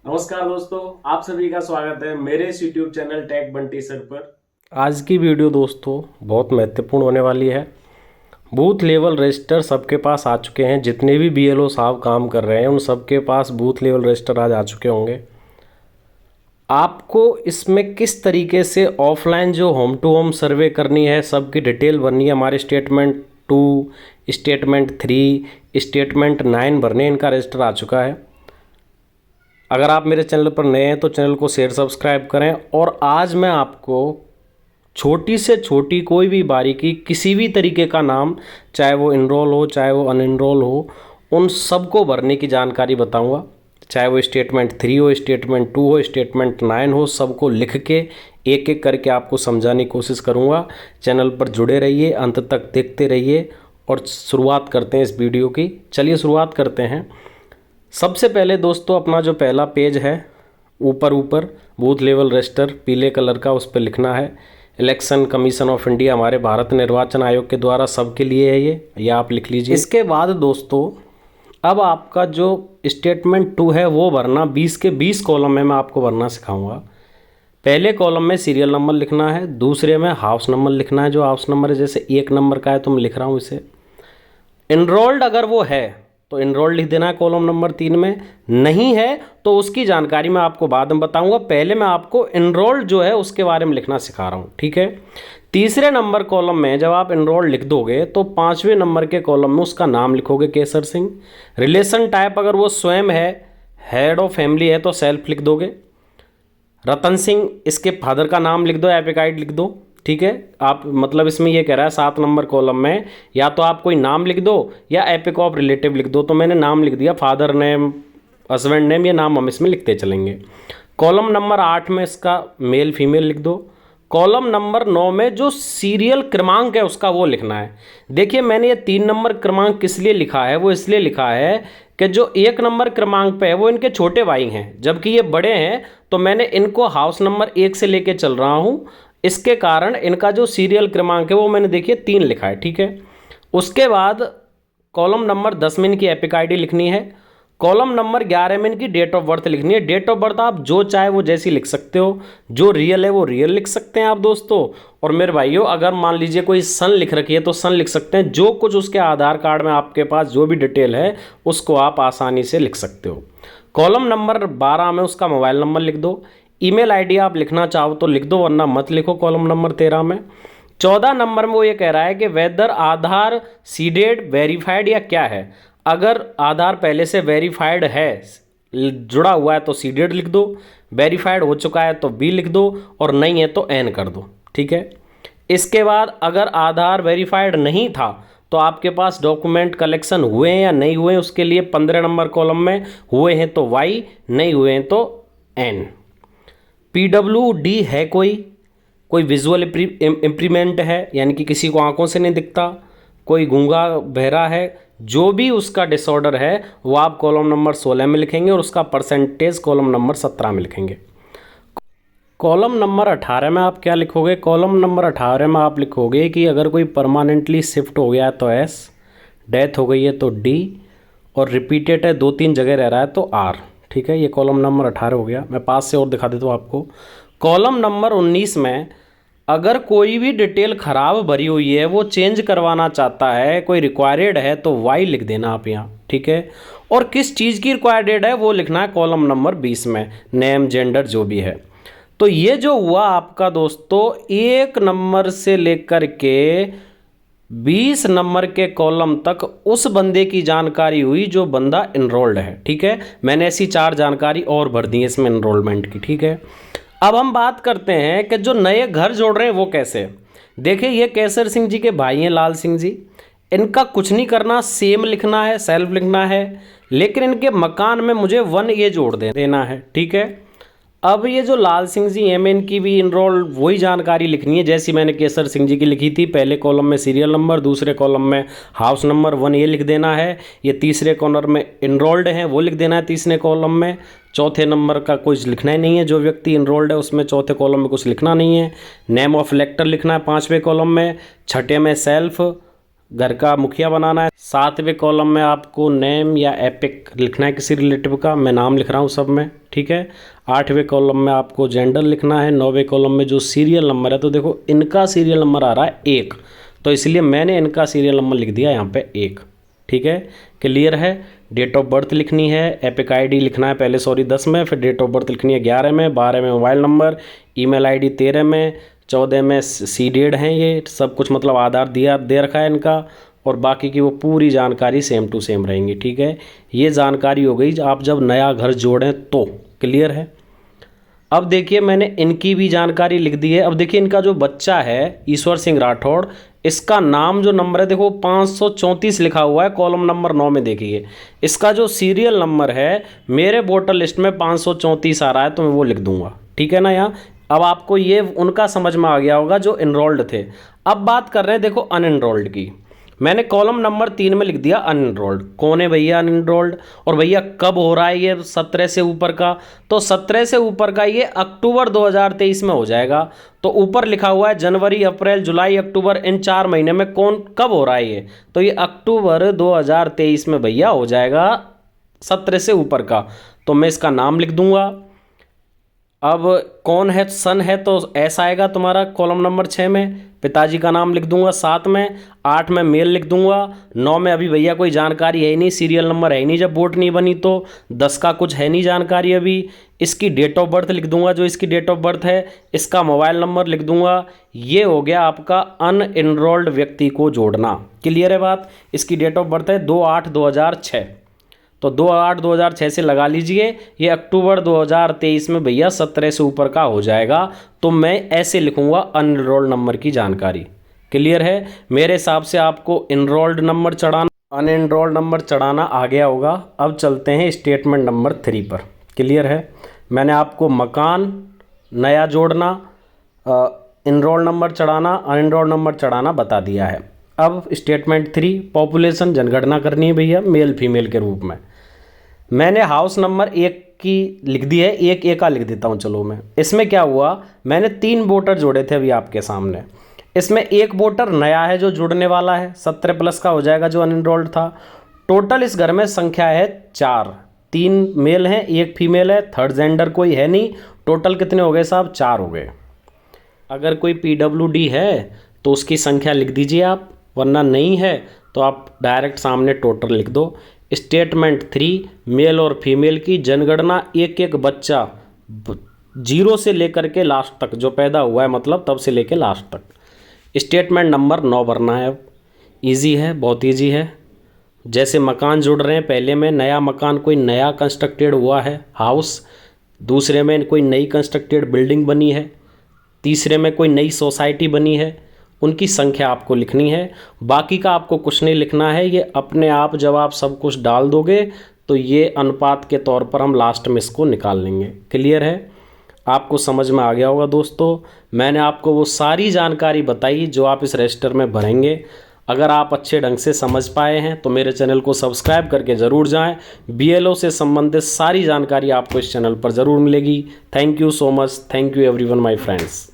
नमस्कार दोस्तों, आप सभी का स्वागत है मेरे इस YouTube channel tech Bunty sir पर। आज की वीडियो दोस्तों बहुत महत्वपूर्ण होने वाली है। बूथ लेवल रजिस्टर सबके पास आ चुके हैं। जितने भी बीएलओ साहब काम कर रहे हैं उन सबके पास बूथ लेवल रजिस्टर आज आ चुके होंगे। आपको इसमें किस तरीके से ऑफलाइन जो होम टू होम सर्वे करनी है, सबकी डिटेल भरनी है। हमारे स्टेटमेंट 2, स्टेटमेंट 3, स्टेटमेंट 9 भरने, इनका रजिस्टर आ चुका है। अगर आप मेरे चैनल पर नए हैं तो चैनल को शेयर सब्सक्राइब करें। और आज मैं आपको छोटी से छोटी कोई भी बारीकी, किसी भी तरीके का नाम, चाहे वो इनरोल हो चाहे वो अनइनरोल हो, उन सबको भरने की जानकारी बताऊंगा। चाहे वो स्टेटमेंट 3 हो, स्टेटमेंट 2 हो, स्टेटमेंट 9 हो, सबको लिख के एक एक करके आपको समझाने की कोशिश करूंगा। चैनल पर जुड़े रहिए, अंत तक देखते रहिए। और शुरुआत करते हैं इस वीडियो की। चलिए शुरुआत करते हैं। सबसे पहले दोस्तों अपना जो पहला पेज है, ऊपर बूथ लेवल रजिस्टर पीले कलर का, उस पर लिखना है इलेक्शन कमीशन ऑफ इंडिया, हमारे भारत निर्वाचन आयोग के द्वारा सबके लिए है ये आप लिख लीजिए। इसके बाद दोस्तों अब आपका जो स्टेटमेंट 2 है वो भरना 20 के 20 कॉलम में मैं आपको भरना सिखाऊंगा। पहले कॉलम में सीरियल नंबर लिखना है, दूसरे में हाउस नंबर लिखना है। जो हाउस नंबर है, जैसे 1 नंबर का है तो मैं लिख रहा हूँ इसे। इनरोल्ड अगर वो है तो इनरोल्ड लिख देना है कॉलम नंबर 3 में। नहीं है तो उसकी जानकारी मैं आपको बाद में बताऊंगा। पहले मैं आपको इनरोल्ड जो है उसके बारे में लिखना सिखा रहा हूं, ठीक है। तीसरे नंबर कॉलम में जब आप इनरोल्ड लिख दोगे तो 5वें नंबर के कॉलम में उसका नाम लिखोगे, केसर सिंह। रिलेशन टाइप अगर वो स्वयं है, हेड ऑफ फैमिली है, तो सेल्फ लिख दोगे। रतन सिंह, इसके फादर का नाम लिख दो, एपिक आईडी लिख दो, ठीक है। आप मतलब इसमें ये कह रहा है 7 नंबर कॉलम में या तो आप कोई नाम लिख दो या एपिक ऑफ रिलेटिव लिख दो। तो मैंने नाम लिख दिया, फादर नेम, हस्बैंड नेम, ये नाम हम इसमें लिखते चलेंगे। कॉलम नंबर 8 में इसका मेल फीमेल लिख दो। कॉलम नंबर 9 में जो सीरियल क्रमांक है उसका वो लिखना है। देखिए मैंने ये 3 नंबर क्रमांक किस लिए लिखा है, वो इसलिए लिखा है कि जो 1 नंबर क्रमांक पे है वो इनके छोटे भाई हैं, जबकि ये बड़े हैं। तो मैंने इनको हाउस नंबर 1 से लेके चल रहा हूँ, इसके कारण इनका जो सीरियल क्रमांक है वो मैंने देखिए 3 लिखा है, ठीक है। उसके बाद कॉलम नंबर 10 में इनकी एपिक आईडी लिखनी है। कॉलम नंबर 11 में इनकी डेट ऑफ बर्थ लिखनी है। डेट ऑफ बर्थ आप जो चाहे वो जैसी लिख सकते हो, जो रियल है वो रियल लिख सकते हैं आप दोस्तों। और मेरे भाइयों अगर मान लीजिए कोई सन लिख रखी है तो सन लिख सकते हैं। जो कुछ उसके आधार कार्ड में आपके पास जो भी डिटेल है उसको आप आसानी से लिख सकते हो। कॉलम नंबर 12 में उसका मोबाइल नंबर लिख दो। ईमेल आईडी आप लिखना चाहो तो लिख दो, वरना मत लिखो कॉलम नंबर 13 में। 14 नंबर में वो ये कह रहा है कि वेदर आधार सीडेड वेरीफाइड या क्या है। अगर आधार पहले से वेरीफाइड है, जुड़ा हुआ है, तो सीडेड लिख दो। वेरीफाइड हो चुका है तो बी लिख दो, और नहीं है तो एन कर दो, ठीक है। इसके बाद अगर आधार वेरीफाइड नहीं था तो आपके पास डॉक्यूमेंट कलेक्शन हुए हैं या नहीं हुए, उसके लिए 15 नंबर कॉलम में हुए हैं तो वाई, नहीं हुए हैं तो एन। PWD है, कोई विजुअल इम्प्रीमेंट है, यानी कि किसी को आंखों से नहीं दिखता, कोई गूंगा बहरा है, जो भी उसका डिसऑर्डर है वो आप कॉलम नंबर 16 में लिखेंगे और उसका परसेंटेज कॉलम नंबर 17 में लिखेंगे। कॉलम नंबर 18 में आप क्या लिखोगे? कॉलम नंबर 18 में आप लिखोगे कि अगर कोई परमानेंटली शिफ्ट हो गया है तो एस, डेथ हो गई है तो डी, और रिपीटेड है 2-3 जगह रह रहा है तो आर, ठीक है। ये कॉलम नंबर 18 हो गया। मैं पास से और दिखा देता हूँ आपको। कॉलम नंबर 19 में अगर कोई भी डिटेल ख़राब भरी हुई है, वो चेंज करवाना चाहता है, कोई रिक्वायर्ड है, तो वाई लिख देना आप यहाँ, ठीक है। और किस चीज़ की रिक्वायर्ड है वो लिखना है कॉलम नंबर 20 में, नेम जेंडर जो भी है। तो ये जो हुआ आपका दोस्तों 1 नंबर से लेकर के 20 नंबर के कॉलम तक उस बंदे की जानकारी हुई जो बंदा इनरोल्ड है, ठीक है। मैंने ऐसी 4 जानकारी और भर दी है इसमें इनरोलमेंट की, ठीक है। अब हम बात करते हैं कि जो नए घर जोड़ रहे हैं वो कैसे। देखिए ये केसर सिंह जी के भाई हैं, लाल सिंह जी। इनका कुछ नहीं करना, सेम लिखना है, सेल्फ लिखना है, लेकिन इनके मकान में मुझे 1A जोड़ देना है, ठीक है। अब ये जो लाल सिंह जी हैं, इनकी भी इनरोल वही जानकारी लिखनी है जैसी मैंने केसर सिंह जी की लिखी थी। पहले कॉलम में सीरियल नंबर, दूसरे कॉलम में हाउस नंबर 1A लिख देना है। ये तीसरे कॉर्नर में इनरोल्ड हैं वो लिख देना है तीसरे कॉलम में। चौथे नंबर का कुछ लिखना ही नहीं है, जो व्यक्ति इनरोल्ड है उसमें चौथे कॉलम में कुछ लिखना नहीं है। नेम ऑफ इलेक्टर लिखना है 5वें कॉलम में। छठे में सेल्फ, घर का मुखिया बनाना है। 7वें कॉलम में आपको नेम या एपिक लिखना है किसी रिलेटिव का, मैं नाम लिख रहा हूँ सब में, ठीक है। 8वें कॉलम में आपको जेंडर लिखना है। 9वें कॉलम में जो सीरियल नंबर है, तो देखो इनका सीरियल नंबर आ रहा है 1, तो इसलिए मैंने इनका सीरियल नंबर लिख दिया यहाँ पे 1, ठीक है। क्लियर है। डेट ऑफ बर्थ लिखनी है, एपिक आईडी लिखना है पहले 10 में, फिर डेट ऑफ बर्थ लिखनी है 11 में, 12 में मोबाइल नंबर, ईमेल आईडी 13 में, 14 में सीडेड हैं ये सब कुछ, मतलब आधार दिया दे रखा है इनका, और बाकी की वो पूरी जानकारी सेम टू सेम रहेंगी, ठीक है। ये जानकारी हो गई आप जब नया घर जोड़ें तो। क्लियर है। अब देखिए मैंने इनकी भी जानकारी लिख दी है। अब देखिए इनका जो बच्चा है ईश्वर सिंह राठौड़, इसका नाम जो नंबर है देखो 534 लिखा हुआ है कॉलम नंबर 9 में। देखिए इसका जो सीरियल नंबर है मेरे वोटर लिस्ट में 534 आ रहा है, तो मैं वो लिख दूंगा, ठीक है ना। यहाँ अब आपको ये उनका समझ में आ गया होगा जो इनरोल्ड थे। अब बात कर रहे हैं देखो अनइनरोल्ड की। मैंने कॉलम नंबर 3 में लिख दिया अनइनरोल्ड। कौन है भैया अनइनरोल्ड, और भैया कब हो रहा है ये 17 से ऊपर का, तो 17 से ऊपर का ये अक्टूबर 2023 में हो जाएगा। तो ऊपर लिखा हुआ है जनवरी, अप्रैल, जुलाई, अक्टूबर, इन 4 महीने में कौन कब हो रहा है ये, तो ये अक्टूबर 2023 में भैया हो जाएगा 17 से ऊपर का, तो मैं इसका नाम लिख दूंगा। अब कौन है, सन है, तो ऐसा आएगा तुम्हारा कॉलम नंबर 6 में। पिताजी का नाम लिख दूंगा 7 में। 8 में मेल लिख दूंगा। 9 में अभी भैया कोई जानकारी है ही नहीं, सीरियल नंबर है ही नहीं जब वोट नहीं बनी, तो 10 का कुछ है नहीं जानकारी अभी। इसकी डेट ऑफ बर्थ लिख दूंगा, जो इसकी डेट ऑफ बर्थ है। इसका मोबाइल नंबर लिख दूंगा। ये हो गया आपका अनइनरोल्ड व्यक्ति को जोड़ना। क्लियर है बात। इसकी डेट ऑफ बर्थ है 2/8/2006, तो 2/8/2006 से लगा लीजिए, ये अक्टूबर 2023 में भैया 17 से ऊपर का हो जाएगा। तो मैं ऐसे लिखूंगा अनइनरोल्ड नंबर की जानकारी। क्लियर है। मेरे हिसाब से आपको इनरोल्ड नंबर चढ़ाना, अनइनरोल्ड नंबर चढ़ाना आ गया होगा। अब चलते हैं स्टेटमेंट नंबर 3 पर। क्लियर है। मैंने आपको मकान नया जोड़ना, इनरोल्ड नंबर चढ़ाना, अनइनरोल्ड नंबर चढ़ाना बता दिया है। अब स्टेटमेंट 3 पॉपुलेशन जनगणना करनी है भैया मेल फीमेल के रूप में। मैंने हाउस नंबर 1 की लिख दी है, 1A का लिख देता हूँ। चलो मैं इसमें क्या हुआ, मैंने 3 वोटर जोड़े थे अभी आपके सामने। इसमें एक वोटर नया है जो जुड़ने वाला है, 17 प्लस का हो जाएगा जो अनइनरोल्ड था। टोटल इस घर में संख्या है 4, 3 मेल हैं 1 फीमेल है, थर्ड जेंडर कोई है नहीं। टोटल कितने हो गए साहब, 4 हो गए। अगर कोई PWD है तो उसकी संख्या लिख दीजिए आप, वरना नहीं है तो आप डायरेक्ट सामने टोटल लिख दो। स्टेटमेंट 3 मेल और फीमेल की जनगणना, एक एक बच्चा 0 से लेकर के लास्ट तक जो पैदा हुआ है, मतलब तब से लेकर लास्ट तक। स्टेटमेंट नंबर 9 भरना है। अब ईजी है, बहुत ईजी है। जैसे मकान जुड़ रहे हैं, पहले में नया मकान कोई नया कंस्ट्रक्टेड हुआ है हाउस, दूसरे में कोई नई कंस्ट्रक्टेड बिल्डिंग बनी है, तीसरे में कोई नई सोसाइटी बनी है, उनकी संख्या आपको लिखनी है। बाकी का आपको कुछ नहीं लिखना है, ये अपने आप जब आप सब कुछ डाल दोगे तो ये अनुपात के तौर पर हम लास्ट में इसको निकाल लेंगे। क्लियर है। आपको समझ में आ गया होगा दोस्तों। मैंने आपको वो सारी जानकारी बताई जो आप इस रजिस्टर में भरेंगे। अगर आप अच्छे ढंग से समझ पाए हैं तो मेरे चैनल को सब्सक्राइब करके ज़रूर जाएं। BLO से संबंधित सारी जानकारी आपको इस चैनल पर ज़रूर मिलेगी। Thank you so much. Thank you everyone my friends.